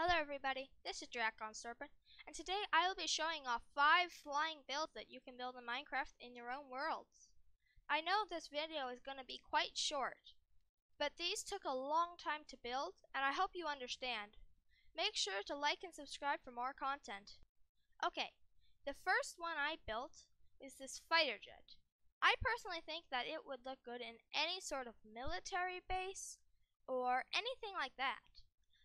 Hello everybody, this is Dragon Serpent, and today I will be showing off 5 flying builds that you can build in Minecraft in your own worlds. I know this video is going to be quite short, but these took a long time to build, and I hope you understand. Make sure to like and subscribe for more content. Okay, the first one I built is this fighter jet. I personally think that it would look good in any sort of military base, or anything like that.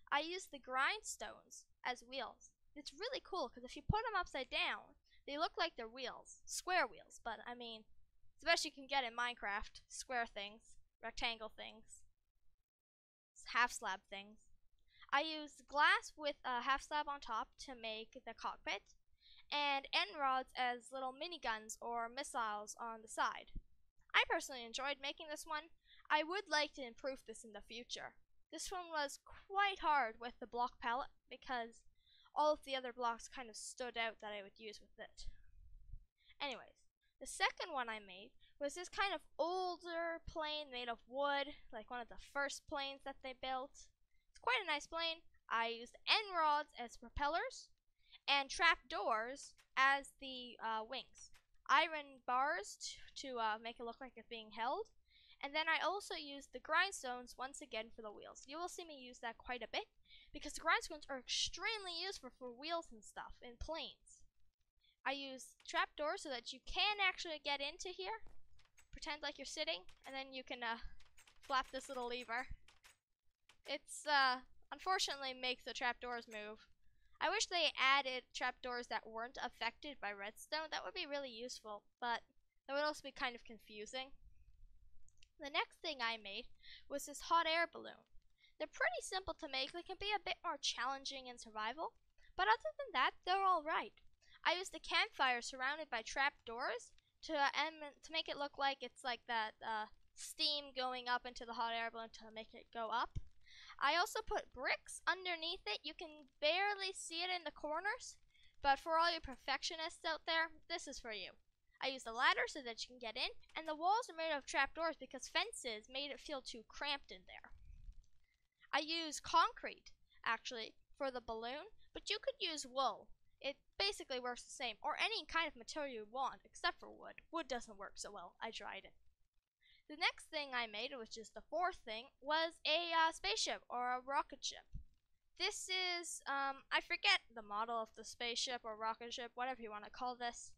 I use the grindstones as wheels. It's really cool because if you put them upside down, they look like they're wheels. Square wheels, but I mean, it's the best you can get in Minecraft. Square things, rectangle things, half slab things. I use glass with a half slab on top to make the cockpit, and end rods as little miniguns or missiles on the side. I personally enjoyed making this one. I would like to improve this in the future. This one was quite hard with the block palette because all of the other blocks kind of stood out that I would use with it. Anyways, the second one I made was this kind of older plane made of wood, like one of the first planes that they built. It's quite a nice plane. I used end rods as propellers and trap doors as the wings. Iron bars to make it look like it's being held. And then I also used the grindstones once again for the wheels. You will see me use that quite a bit because the grindstones are extremely useful for wheels and stuff in planes. I use trapdoors so that you can actually get into here. Pretend like you're sitting, and then you can flap this little lever. It's unfortunately makes the trapdoors move. I wish they added trapdoors that weren't affected by redstone. That would be really useful, but that would also be kind of confusing. The next thing I made was this hot air balloon. They're pretty simple to make. They can be a bit more challenging in survival, but other than that, they're alright. I used a campfire surrounded by trapdoors to make it look like it's like that steam going up into the hot air balloon to make it go up. I also put bricks underneath it. You can barely see it in the corners, but for all you perfectionists out there, this is for you. I used a ladder so that you can get in, and the walls are made of trapdoors because fences made it feel too cramped in there. I used concrete, actually, for the balloon, but you could use wool. It basically works the same, or any kind of material you want, except for wood. Wood doesn't work so well. I tried it. The next thing I made, which is the fourth thing, was a spaceship or a rocket ship. This is, I forget the model of the spaceship or rocket ship, whatever you want to call this.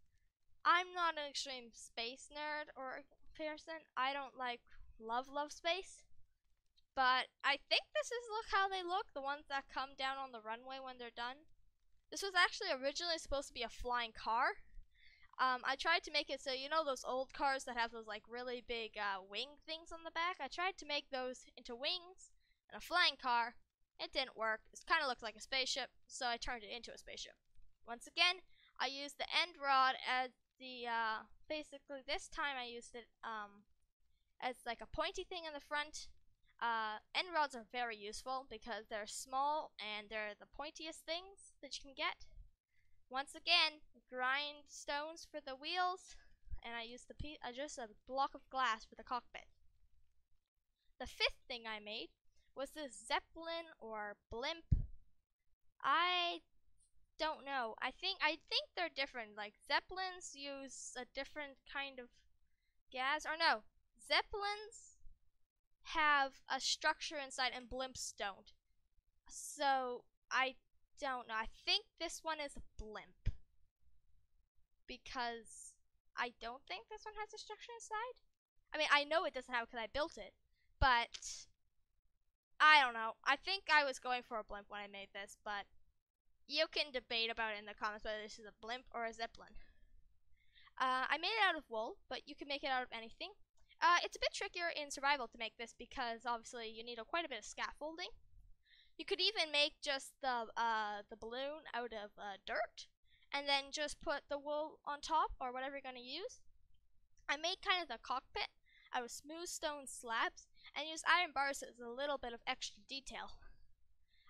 I'm not an extreme space nerd or person. I don't love space. But I think this is how they look, the ones that come down on the runway when they're done. This was actually originally supposed to be a flying car. I tried to make it so, you know those old cars that have those like really big wing things on the back? I tried to make those into wings and a flying car. It didn't work. It kind of looked like a spaceship, so I turned it into a spaceship. Once again, I used the end rod as basically this time I used it as like a pointy thing in the front. End rods are very useful because they're small and they're the pointiest things that you can get. Once again, grindstones for the wheels, and I used just a block of glass for the cockpit. The fifth thing I made was this Zeppelin or blimp. I don't know. I think they're different. Like Zeppelins use a different kind of gas, or no, Zeppelins have a structure inside and blimps don't. So I don't know. I think this one is a blimp because I don't think this one has a structure inside. I mean, I know it doesn't have it because I built it, but I don't know. I think I was going for a blimp when I made this, but you can debate about it in the comments whether this is a blimp or a zeppelin. I made it out of wool, but you can make it out of anything. It's a bit trickier in survival to make this because obviously you need quite a bit of scaffolding. You could even make just the balloon out of dirt and then just put the wool on top or whatever you're going to use. I made kind of the cockpit out of smooth stone slabs and used iron bars as a little bit of extra detail.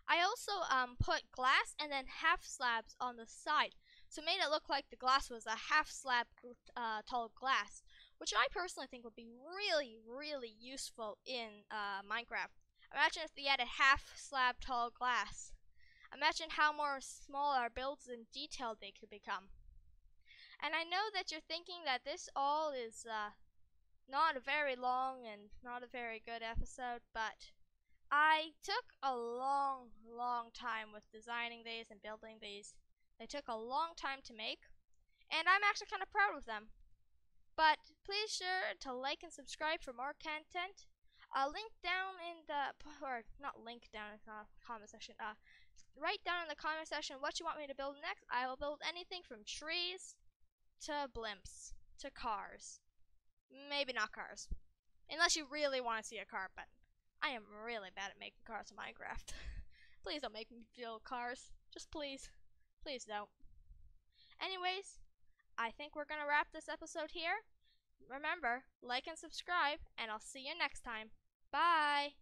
I also put glass and then half slabs on the side, so it made it look like the glass was a half slab tall glass, which I personally think would be really useful in Minecraft. Imagine if they had a half slab tall glass. Imagine how more small our builds and detailed they could become. And I know that you're thinking that this all is not a very long and not a very good episode, but I took a long time with designing these and building these. They took a long time to make, and I'm actually kind of proud of them. But please sure to like and subscribe for more content. Link down in the, or not link down in the comment section, write down in the comment section what you want me to build next. I will build anything from trees to blimps to cars. Maybe not cars, unless you really want to see a car, but I am really bad at making cars in Minecraft. Please don't make me build cars. Just please. Please don't. Anyways, I think we're going to wrap this episode here. Remember, like and subscribe, and I'll see you next time. Bye!